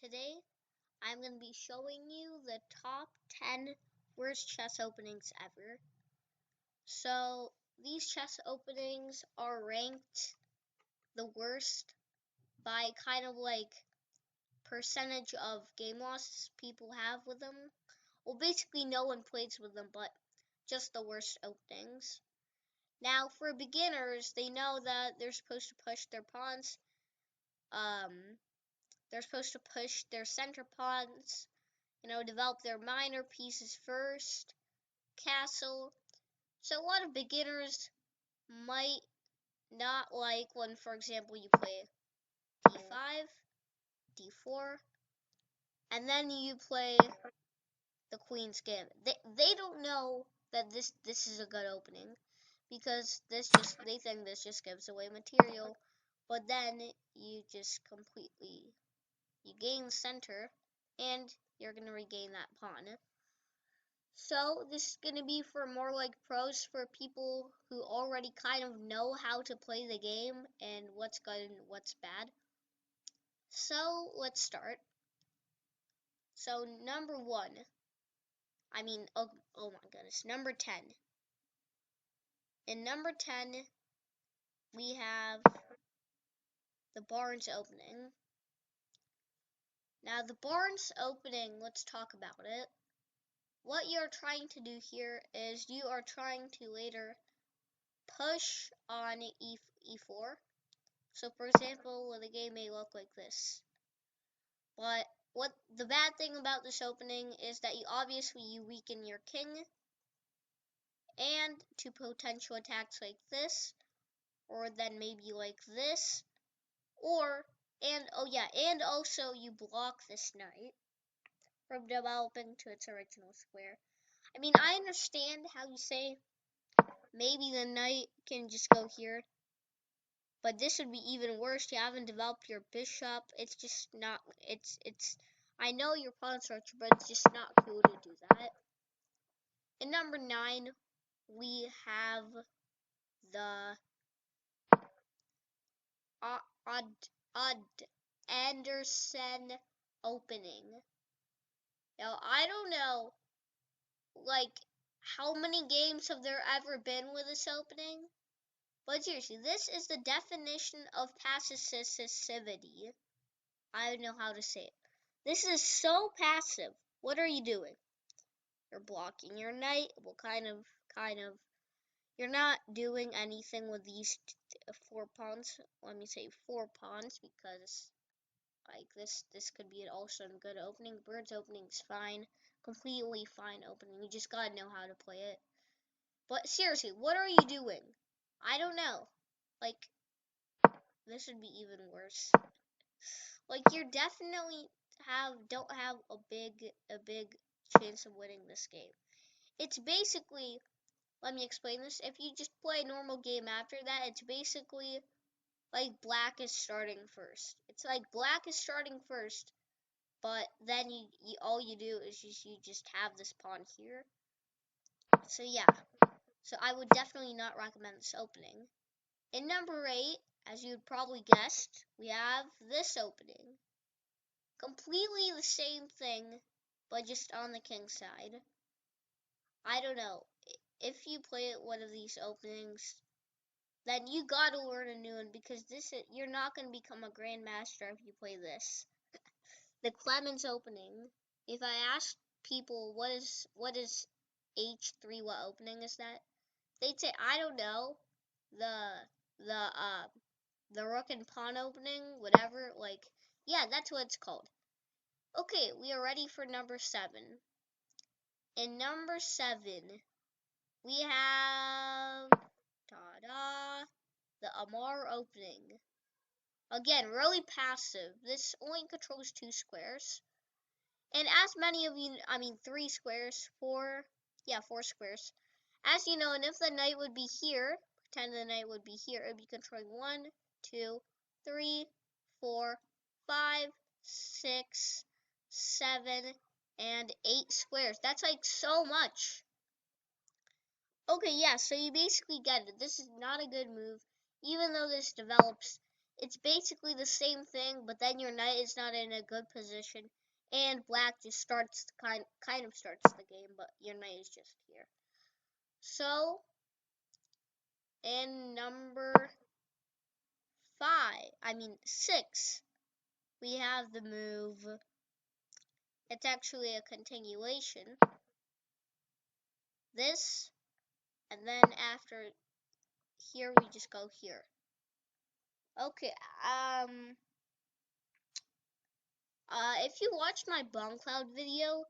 Today, I'm going to be showing you the top 10 worst chest openings ever. So, these chest openings are ranked the worst by kind of like percentage of game losses people have with them. Well, basically no one plays with them, but just the worst openings. Now, for beginners, they know that they're supposed to push their pawns. They're supposed to push their center pawns, develop their minor pieces first, castle. So a lot of beginners might not like when, for example, you play d5, d4, and then you play the Queen's Gambit. They don't know that this is a good opening because they think this just gives away material, but then you just you gain center and you're gonna regain that pawn. So this is going to be for more like pros, for people who already kind of know how to play the game and what's good and what's bad. So let's start. So number 1, oh my goodness, number 10. In number 10, we have the Barnes opening. Now the Barnes opening, let's talk about it. What you're trying to do here is you are trying to later push on e4. So for example, the game may look like this. But what the bad thing about this opening is that you weaken your king and to potential attacks like this, or then maybe like this, and also you block this knight from developing to its original square. I understand how you say maybe the knight can just go here, but this would be even worse. You haven't developed your bishop. It's just not, I know your pawn structure, but it's just not cool to do that. In number 9, we have the Odd Anderson opening. Now, I don't know, how many games have there ever been with this opening? But seriously, this is the definition of passivity. I don't know how to say it. This is so passive. What are you doing? You're blocking your knight. Well, kind of. You're not doing anything with these 4 pawns. Let me say 4 pawns because, this could be also a good opening. Bird's opening is fine. Completely fine opening. You just gotta know how to play it. But seriously, what are you doing? I don't know. This would be even worse. You definitely don't have a big chance of winning this game. It's basically, let me explain this. If you just play a normal game after that, it's basically like black is starting first. It's like black is starting first, but then all you do is you just have this pawn here. So yeah. So I would definitely not recommend this opening. In number 8, as you'd probably guessed, we have this opening. Completely the same thing, but just on the king side. I don't know. If you play one of these openings, then you gotta learn a new one, because you're not gonna become a grandmaster if you play this. The Clemens opening. If I ask people what is H3, what opening is that, they'd say, I don't know. The rook and pawn opening, whatever. Yeah, that's what it's called. Okay, we are ready for number 7. In number 7, we have the Amar opening. Again, really passive. This only controls 2 squares. And as many of you, 3 squares, 4 squares. As you know, and if the knight would be here, pretend the knight would be here, it would be controlling 1, 2, 3, 4, 5, 6, 7, and 8 squares. That's so much. Okay, yeah, so you basically get it. This is not a good move. Even though this develops it's basically the same thing, but then your knight is not in a good position, and black just starts kind of starts the game, but your knight is just here. So in number 6, we have the move. It's actually a continuation. This, and then after here we just go here. Okay, if you watched my bomb cloud video,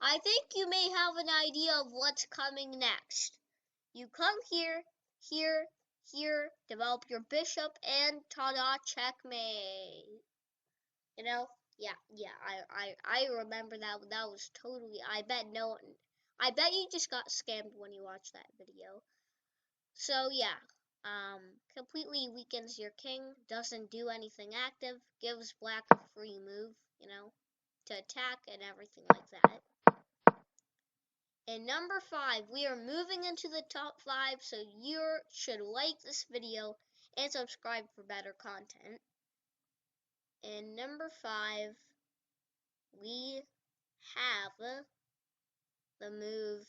I think you may have an idea of what's coming next. You come here, here, here, develop your bishop, and ta-da, checkmate. You know? Yeah, I remember that. That was totally, I bet you just got scammed when you watched that video. So yeah, completely weakens your king, doesn't do anything active, gives black a free move, you know, to attack and everything like that. And number 5, we are moving into the top 5, so you should like this video and subscribe for better content. And number 5, we have the move,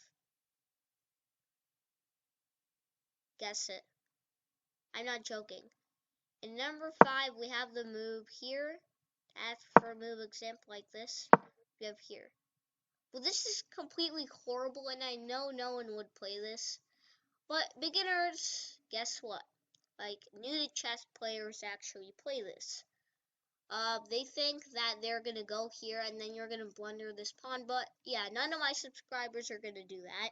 guess it, I'm not joking. In number 5, we have the move here. Ask for a move example like this. We have here. Well, this is completely horrible, and I know no one would play this. But beginners, guess what? Like, new to chess players actually play this. They think that they're gonna go here, and then you're gonna blunder this pawn. But yeah, none of my subscribers are gonna do that.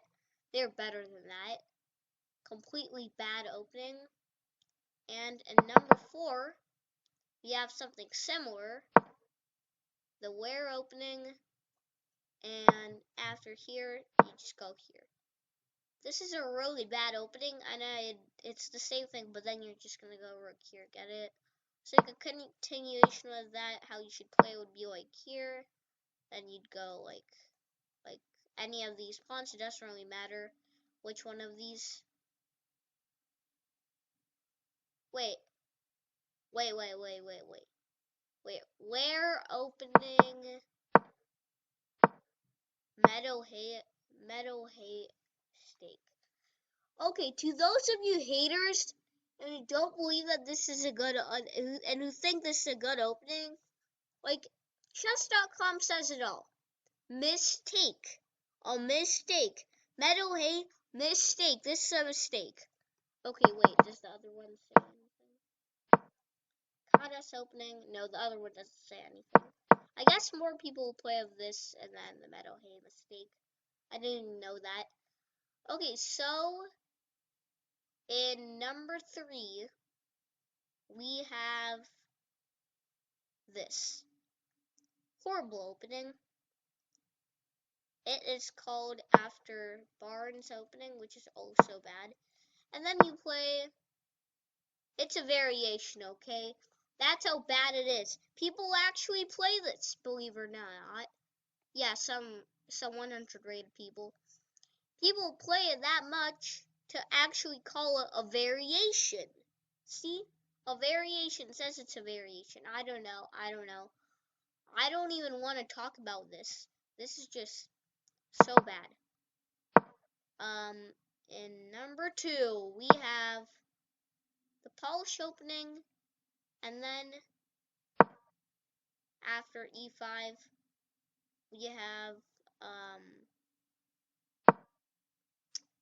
They're better than that. Completely bad opening. And in number 4, we have something similar. The where opening, and after here, you just go here. This is a really bad opening, and it's the same thing, but then you're just gonna go rook here, get it? So like a continuation of that, how you should play would be like here, then you'd go like any of these pawns. It doesn't really matter which one of these. Wait, where opening meadow hay stake. Okay, to those of you haters and who don't believe that this is a good and who think this is a good opening, like chess.com says it all. Mistake. A mistake. Meadow hay, mistake. This is a mistake. Okay, wait, does the other one say anything? Goddess opening. No, the other one doesn't say anything. I guess more people will play of this and then the meadow hay mistake. I didn't know that. Okay, so in number 3, we have this horrible opening. It is called after Barnes opening, which is also bad. And then you play, it's a variation, okay? That's how bad it is. People actually play this, believe it or not. Yeah, some 100 rated people. People play it that much to actually call it a variation. See? A variation says it's a variation. I don't know. I don't even want to talk about this. This is just so bad. In number 2, we have the polish opening, and then after e5, we have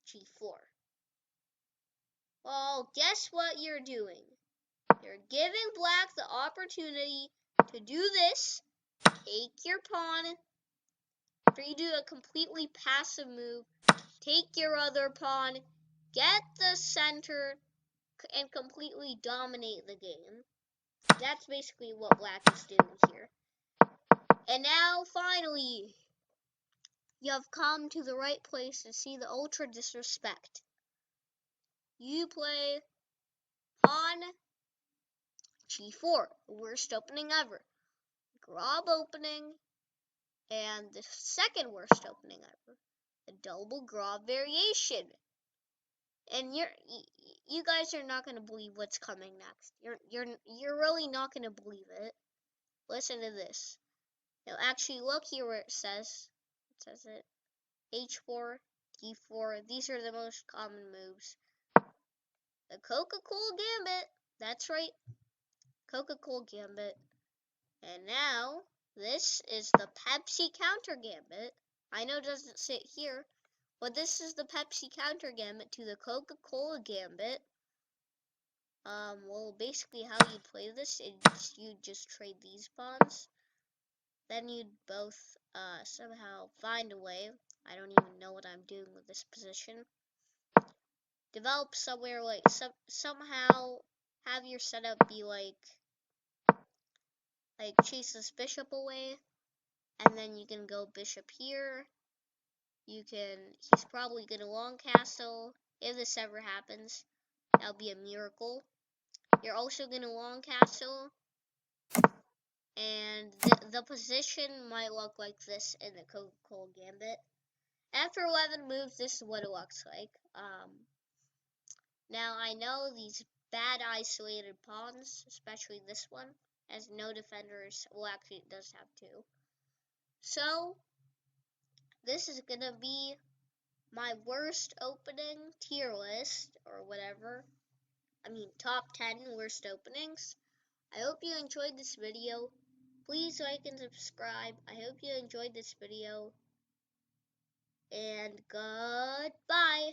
g4. Well, guess what you're doing? You're giving black the opportunity to do this. Take your pawn. After you do a completely passive move, take your other pawn, get the center, and completely dominate the game. That's basically what black is doing here. And now, finally, you have come to the right place to see the ultra disrespect. You play pawn g4, the worst opening ever. Grob opening, and the second worst opening ever, the double grob variation. And you guys are not gonna believe what's coming next. You're really not gonna believe it. Listen to this. Now, actually, look here where it says H4, D4. These are the most common moves. The Coca-Cola Gambit. That's right, Coca-Cola Gambit. And now, this is the Pepsi Counter Gambit. I know it doesn't sit here, but this is the Pepsi Counter Gambit to the Coca-Cola Gambit. Well, basically how you play this is you just trade these pawns. Then you'd both, somehow find a way. I don't even know what I'm doing with this position. Develop somewhere, like, somehow have your setup be like chase this bishop away. And then you can go bishop here. He's probably gonna long castle. If this ever happens, that'll be a miracle. You're also gonna long castle. And the position might look like this in the Coca-Cola Gambit. After 11 moves, this is what it looks like. Now I know these bad isolated pawns, especially this one, has no defenders. Well, actually it does have two. So, this is gonna be my worst opening tier list, or whatever. I mean, top 10 worst openings. I hope you enjoyed this video. Please like and subscribe. I hope you enjoyed this video. And goodbye.